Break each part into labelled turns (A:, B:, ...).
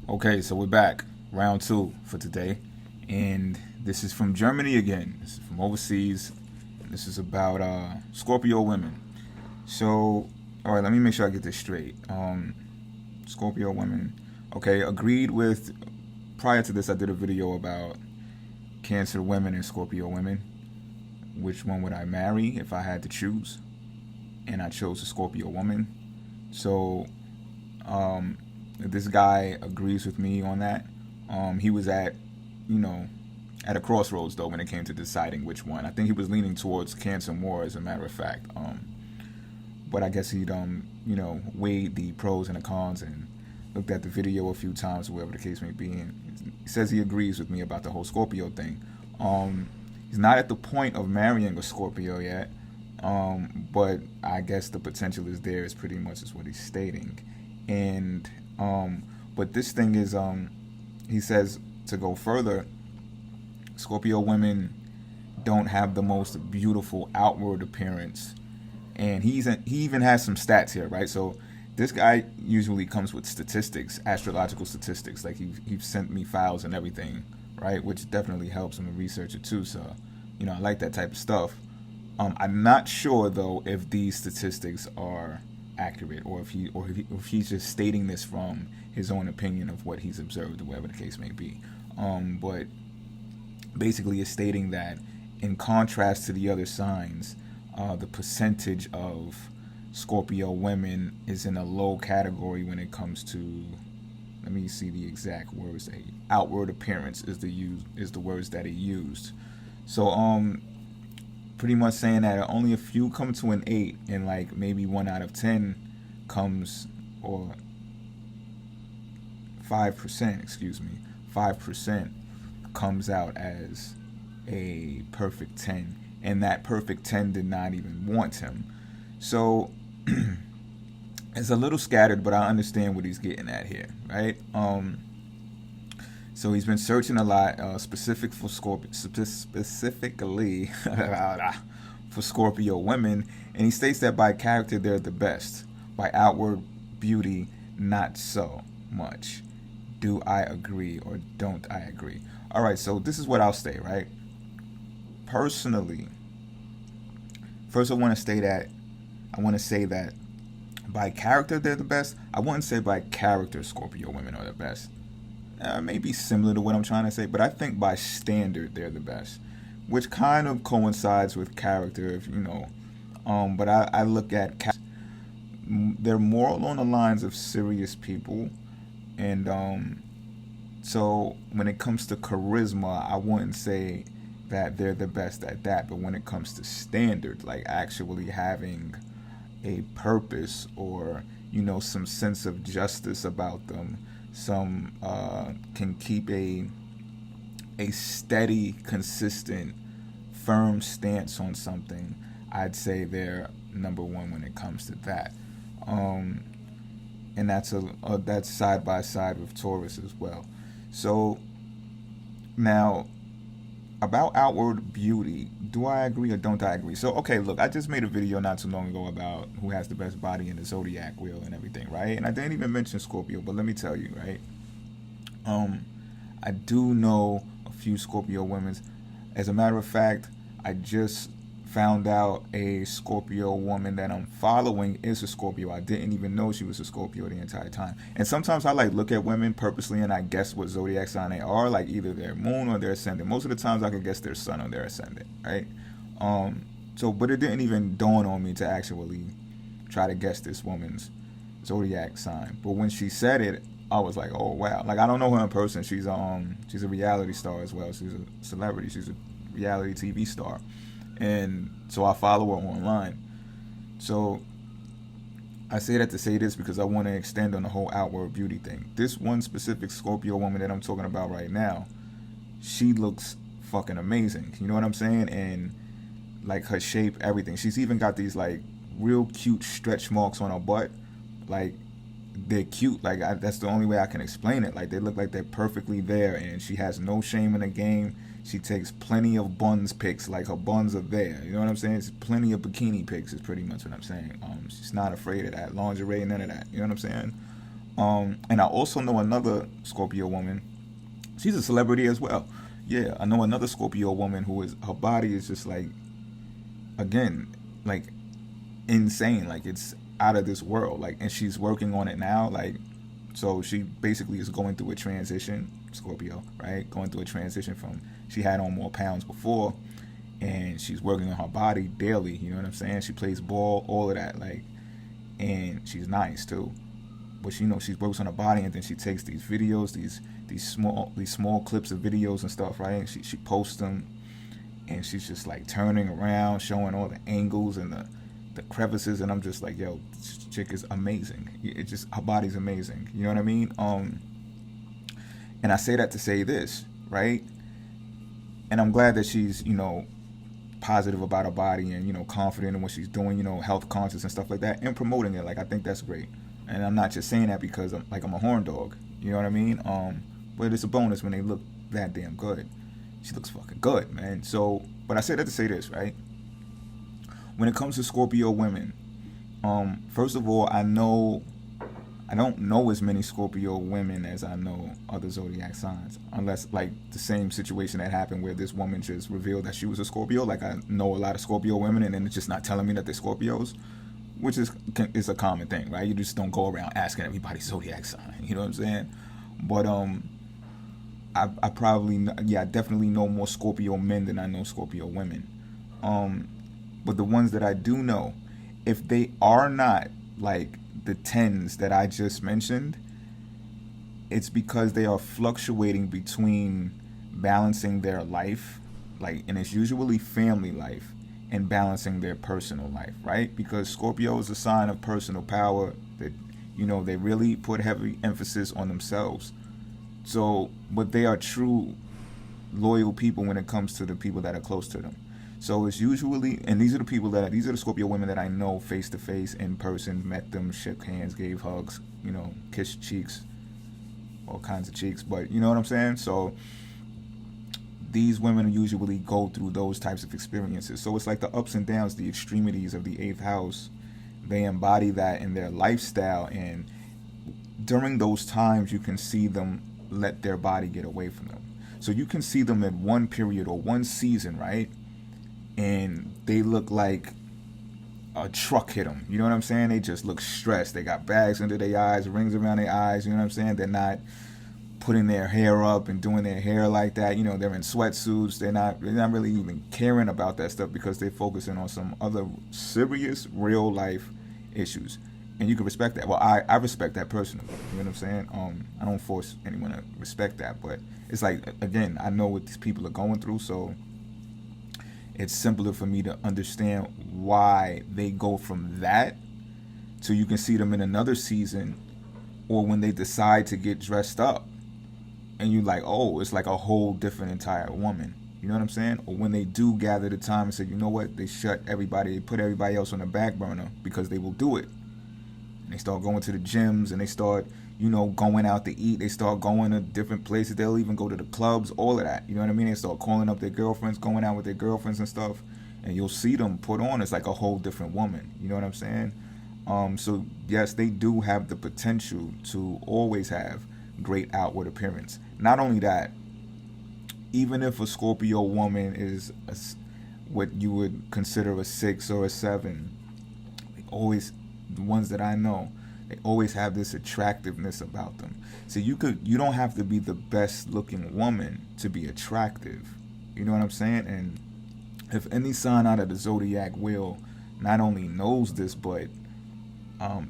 A: Okay, so we're back. Round two for today. And this is from Germany again. This is from overseas. This is about Scorpio women. So, all right, let me make sure I get this straight. Scorpio women. Okay, agreed with. Prior to this, I did a video about Cancer women and Scorpio women. Which one would I marry if I had to choose? And I chose a Scorpio woman. So, this guy agrees with me on that. He was you know, at a crossroads though when it came to deciding which one. I think he was leaning towards Cancer more, as a matter of fact. But I guess he'd weighed the pros and the cons and looked at the video a few times, whatever the case may be. And he says he agrees with me about the whole Scorpio thing. He's not at the point of marrying a Scorpio yet, but I guess the potential is there. Is pretty much is what he's stating. And but this thing is, he says to go further, Scorpio women don't have the most beautiful outward appearance, and he even has some stats here, right? So this guy usually comes with statistics, astrological statistics. Like he sent me files and everything, right? Which definitely helps. I'm a researcher too, so I like that type of stuff. I'm not sure though if these statistics are accurate, or if he's just stating this from his own opinion of what he's observed, or whatever the case may be. But basically, it's stating that in contrast to the other signs, the percentage of Scorpio women is in a low category when it comes to. Let me see the exact words. Outward appearance is the words that he used. So pretty much saying that only a few come to an 8, and like maybe 1 out of 10 comes, or 5%, 5% comes out as a perfect 10, and that perfect 10 did not even want him. So it's a little scattered, but I understand what he's getting at here, right? So he's been searching a lot, specifically for Scorpio women, and he states that by character they're the best, by outward beauty not so much. Do I agree or don't I agree? All right, so this is what I'll say, right? Personally, first I want to say that by character they're the best. I wouldn't say by character Scorpio women are the best. Maybe similar to what I'm trying to say, but I think by standard they're the best, which kind of coincides with character, if you know. But I look at they're more along the lines of serious people, and so when it comes to charisma, I wouldn't say that they're the best at that. But when it comes to standard, like actually having a purpose, or some sense of justice about them, some can keep a steady, consistent, firm stance on something, I'd say they're number one when it comes to that. And that's side by side with Taurus as well. So now, about outward beauty, do I agree or don't I agree? So, okay, look, I just made a video not too long ago about who has the best body in the zodiac wheel and everything, right? And I didn't even mention Scorpio, but let me tell you, right? I do know a few Scorpio women. As a matter of fact, I just found out a Scorpio woman that I'm following is a Scorpio. I didn't even know she was a Scorpio the entire time. And sometimes I look at women purposely and I guess what zodiac sign they are, like either their moon or their ascendant. Most of the times I could guess their sun or their ascendant, right? But it didn't even dawn on me to actually try to guess this woman's zodiac sign. But when she said it, I was like, oh wow. Like, I don't know her in person. She's a reality star as well. She's a celebrity. She's a reality TV star. And so I follow her online. So I say that to say this because I want to extend on the whole outward beauty thing. This one specific Scorpio woman that I'm talking about right now, she looks fucking amazing. You know what I'm saying? And like her shape, everything. She's even got these like real cute stretch marks on her butt. Like, they're cute. Like, that's the only way I can explain it. Like, they look like they're perfectly there, and she has no shame in the game. She takes plenty of buns pics. Like, her buns are there. You know what I'm saying? It's plenty of bikini pics is pretty much what I'm saying. She's not afraid of that. Lingerie, none of that. You know what I'm saying? And I also know another Scorpio woman. She's a celebrity as well. Yeah, I know another Scorpio woman who is, her body is just like, again, like insane. Like it's out of this world. Like, and she's working on it now. Like, so she basically is going through a transition, Scorpio, right? Going through a transition from, she had on more pounds before, and she's working on her body daily. You know what I'm saying? She plays ball, all of that. Like, and she's nice too. But she, she works on her body, and then she takes these videos, these small clips of videos and stuff, right? And she posts them, and she's just like turning around, showing all the angles and the crevices, and I'm just like, yo, this chick is amazing. It just, her body's amazing. You know what I mean? And I say that to say this, right? And I'm glad that she's, positive about her body and, confident in what she's doing, health conscious and stuff like that, and promoting it. Like, I think that's great. And I'm not just saying that because I'm a horn dog. You know what I mean? But it's a bonus when they look that damn good. She looks fucking good, man. So, but I say that to say this, right? When it comes to Scorpio women, first of all, I don't know as many Scorpio women as I know other zodiac signs, unless like the same situation that happened where this woman just revealed that she was a Scorpio. Like, I know a lot of Scorpio women, and then it's just not telling me that they're Scorpios, which is a common thing, right? You just don't go around asking everybody's zodiac sign. You know what I'm saying? But I probably, I definitely know more Scorpio men than I know Scorpio women. But the ones that I do know, if they are not like the tens that I just mentioned, it's because they are fluctuating between balancing their life, like, and it's usually family life, and balancing their personal life, right? Because Scorpio is a sign of personal power that, they really put heavy emphasis on themselves. So, but they are true loyal people when it comes to the people that are close to them. So it's usually, and these are the Scorpio women that I know face to face, in person, met them, shook hands, gave hugs, kissed cheeks, all kinds of cheeks, but you know what I'm saying? So these women usually go through those types of experiences. So it's like the ups and downs, the extremities of the 8th house. They embody that in their lifestyle, and during those times you can see them let their body get away from them. So you can see them in one period or one season, right? And they look like a truck hit them. You know what I'm saying? They just look stressed. They got bags under their eyes, rings around their eyes. You know what I'm saying? They're not putting their hair up and doing their hair like that. They're in sweatsuits. They're not really even caring about that stuff because they're focusing on some other serious, real life issues. And you can respect that. Well, I respect that personally. You know what I'm saying? I don't force anyone to respect that, but it's like, again, I know what these people are going through, so it's simpler for me to understand why they go from that to you can see them in another season, or when they decide to get dressed up and you like, oh, it's like a whole different entire woman. You know what I'm saying? Or when they do gather the time and say, you know what, they put everybody else on the back burner because they will do it. And they start going to the gyms, and they start, going out to eat. They start going to different places. They'll even go to the clubs, all of that. You know what I mean? They start calling up their girlfriends, going out with their girlfriends and stuff. And you'll see them put on as like a whole different woman. You know what I'm saying? So yes, they do have the potential to always have great outward appearance. Not only that, even if a Scorpio woman is what you would consider a 6 or a 7, the ones that I know, they always have this attractiveness about them. So you don't have to be the best looking woman to be attractive. You know what I'm saying? And if any sign out of the zodiac wheel not only knows this, but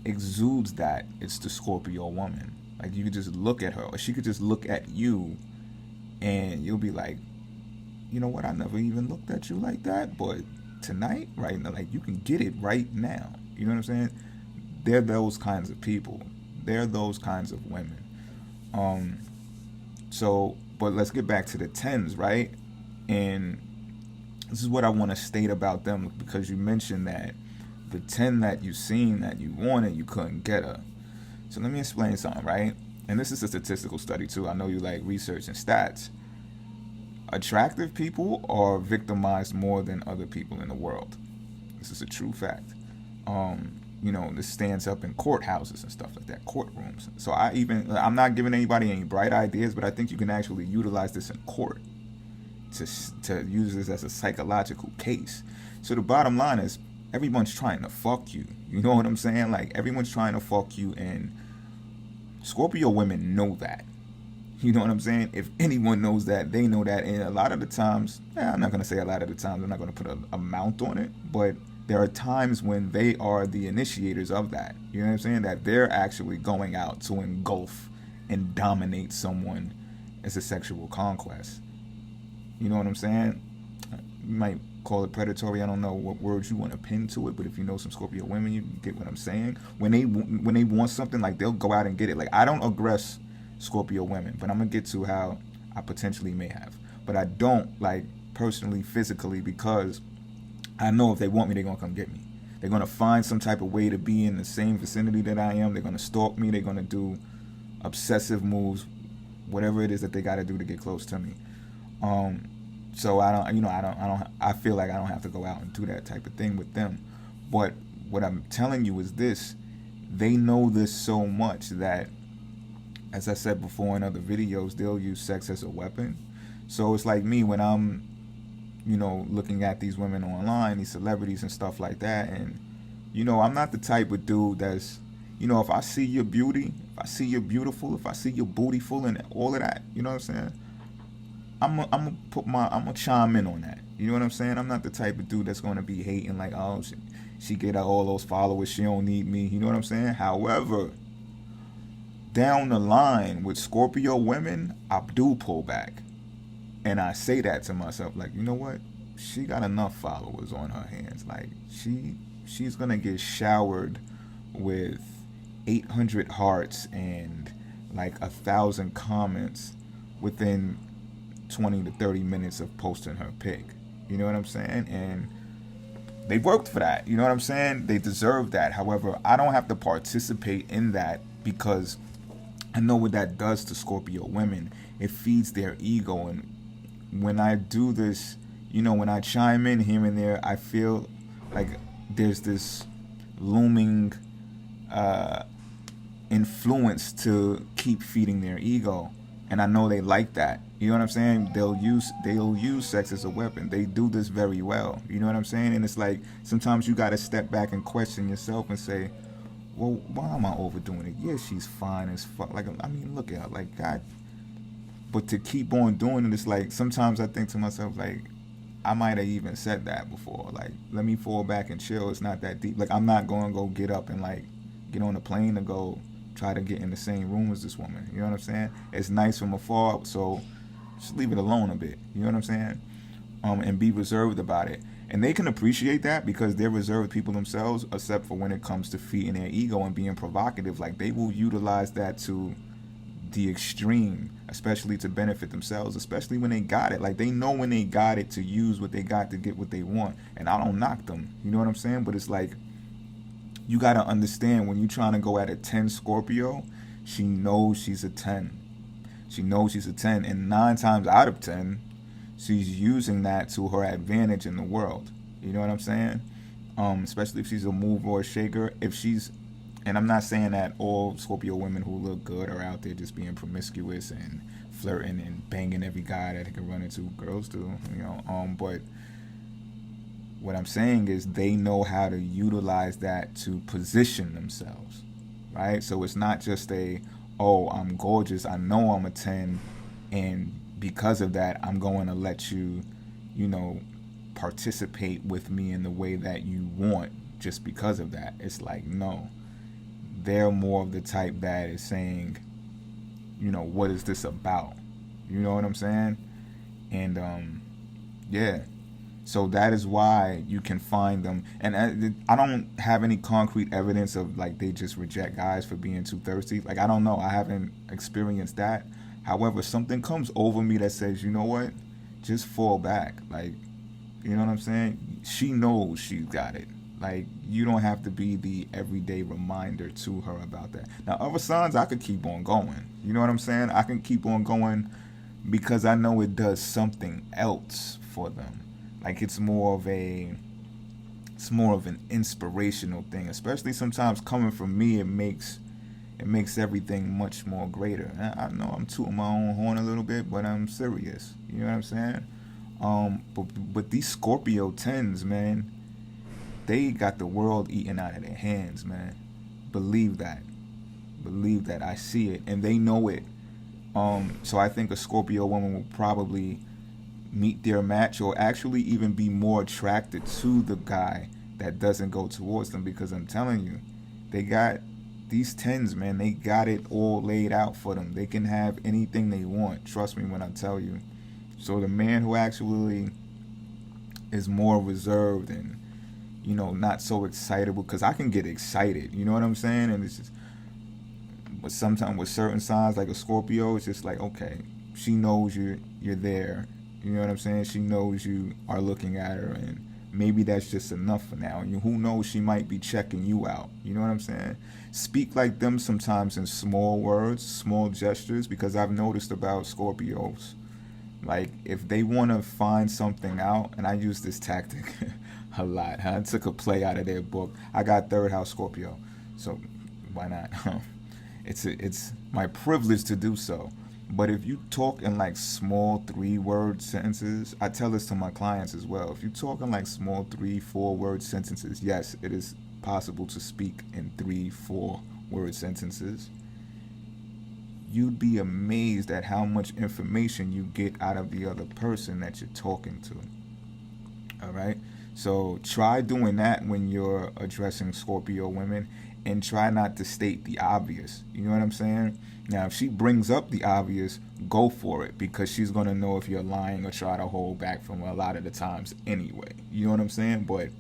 A: exudes that, it's the Scorpio woman. Like, you could just look at her, or she could just look at you, and you'll be like, you know what, I never even looked at you like that, but tonight, right now, like, you can get it right now. You know what I'm saying? They're those kinds of people. They're those kinds of women. So, but let's get back to the 10s, right? And this is what I want to state about them, because you mentioned that the 10 that you seen that you wanted, you couldn't get her. So let me explain something, right? And this is a statistical study too. I know you like research and stats. Attractive people are victimized more than other people in the world. This is a true fact. this stands up in courthouses and stuff like that, courtrooms. So I'm not giving anybody any bright ideas, but I think you can actually utilize this in court to use this as a psychological case. So the bottom line is, everyone's trying to fuck you. You know what I'm saying? Like, everyone's trying to fuck you, and Scorpio women know that. You know what I'm saying? If anyone knows that, they know that. And a lot of the times, I'm not going to say a lot of the times, I'm not going to put an amount on it, but there are times when they are the initiators of that. You know what I'm saying? That they're actually going out to engulf and dominate someone as a sexual conquest. You know what I'm saying? You might call it predatory. I don't know what words you want to pin to it, but if you know some Scorpio women, you get what I'm saying. When they want something, like, they'll go out and get it. Like, I don't aggress Scorpio women, but I'm gonna get to how I potentially may have. But I don't, like, personally, physically, because I know if they want me, they're gonna come get me. They're gonna find some type of way to be in the same vicinity that I am. They're gonna stalk me. They're gonna do obsessive moves, whatever it is that they got to do to get close to me. So I feel like I don't have to go out and do that type of thing with them. But what I'm telling you is this: they know this so much that, as I said before in other videos, they'll use sex as a weapon. So it's like me when I'm, looking at these women online, these celebrities and stuff like that. And, I'm not the type of dude that's, if I see your beauty, if I see you're beautiful, if I see your bootyful and all of that, you know what I'm saying? I'm gonna chime in on that. You know what I'm saying? I'm not the type of dude that's gonna be hating like, oh, she get all those followers, she don't need me. You know what I'm saying? However, down the line with Scorpio women, I do pull back. And I say that to myself, like, you know what? She got enough followers on her hands. Like, she's gonna get showered with 800 hearts and like 1,000 comments within 20 to 30 minutes of posting her pic. You know what I'm saying? And they worked for that. You know what I'm saying? They deserve that. However, I don't have to participate in that because I know what that does to Scorpio women. It feeds their ego. And when I do this, when I chime in here and there, I feel like there's this looming influence to keep feeding their ego. And I know they like that. You know what I'm saying? They'll use sex as a weapon. They do this very well. You know what I'm saying? And it's like, sometimes you got to step back and question yourself and say, well, why am I overdoing it? Yeah, she's fine as fuck. Like, I mean, look at her. Like, God. But to keep on doing it, it's like, sometimes I think to myself, like, I might have even said that before. Like, let me fall back and chill. It's not that deep. Like, I'm not going to go get up and, like, get on a plane to go try to get in the same room as this woman. You know what I'm saying? It's nice from afar, so just leave it alone a bit. You know what I'm saying? And be reserved about it. And they can appreciate that because they're reserved people themselves, except for when it comes to feeding their ego and being provocative. Like, they will utilize that to the extreme, especially to benefit themselves, especially when they got it. Like, they know when they got it to use what they got to get what they want. And I don't knock them. You know what I'm saying? But it's like, you got to understand, when you're trying to go at a 10 Scorpio, she knows she's a 10. She knows she's a 10. And 9 times out of 10, she's using that to her advantage in the world. You know what I'm saying? Especially if she's a mover or a shaker. And I'm not saying that all Scorpio women who look good are out there just being promiscuous and flirting and banging every guy that they can run into. Girls do, but what I'm saying is they know how to utilize that to position themselves, right? So it's not just I'm gorgeous, I know I'm a 10, and because of that, I'm going to let you, participate with me in the way that you want just because of that. It's like, no. They're more of the type that is saying, what is this about? You know what I'm saying? And, yeah. So that is why you can find them. And I don't have any concrete evidence of, like, they just reject guys for being too thirsty. Like, I don't know. I haven't experienced that. However, something comes over me that says, you know what? Just fall back. Like, you know what I'm saying? She knows she's got it. Like, you don't have to be the everyday reminder to her about that. Now, other signs, I could keep on going. You know what I'm saying? I can keep on going because I know it does something else for them. Like, it's more of a it's more of an inspirational thing, especially sometimes coming from me. It makes everything much more greater. I know I'm tooting my own horn a little bit, but I'm serious. You know what I'm saying? But these Scorpio tens, man, they got the world eaten out of their hands, man. Believe that. Believe that. I see it, and they know it. So I think a Scorpio woman will probably meet their match, or actually even be more attracted to the guy that doesn't go towards them, because I'm telling you, they got these tens, man. They got it all laid out for them. They can have anything they want. Trust me when I tell you. So the man who actually is more reserved and, you know, not so excitable, because I can get excited, you know what I'm saying? And it's just, but sometimes with certain signs like a Scorpio, it's just like, okay, she knows you're there. You know what I'm saying? She knows you are looking at her, and maybe that's just enough for now. And who knows, she might be checking you out. You know what I'm saying? Speak like them sometimes in small words, small gestures, because I've noticed about Scorpios, like if they want to find something out, and I use this tactic a lot. I took a play out of their book. I got third house Scorpio, so why not? It's my privilege to do so. But if you talk in like small 3-word sentences, I tell this to my clients as well. If you talk in like small 3-4 word sentences, yes, it is possible to speak in 3-4 word sentences. You'd be amazed at how much information you get out of the other person that you're talking to. All right? So try doing that when you're addressing Scorpio women, and try not to state the obvious. You know what I'm saying? Now, if she brings up the obvious, go for it, because she's going to know if you're lying or try to hold back from a lot of the times anyway. You know what I'm saying? But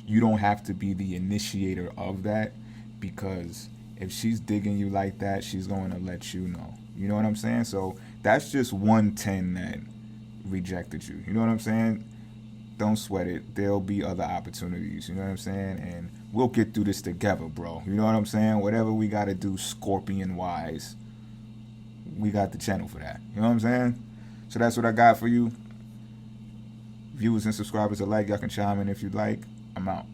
A: you don't have to be the initiator of that, because if she's digging you like that, she's going to let you know. You know what I'm saying? So that's just 110 that rejected you. You know what I'm saying? Don't sweat it. There'll be other opportunities. You know what I'm saying? And we'll get through this together, bro. You know what I'm saying? Whatever we got to do Scorpion-wise, we got the channel for that. You know what I'm saying? So that's what I got for you. Viewers and subscribers alike, y'all can chime in if you'd like. I'm out.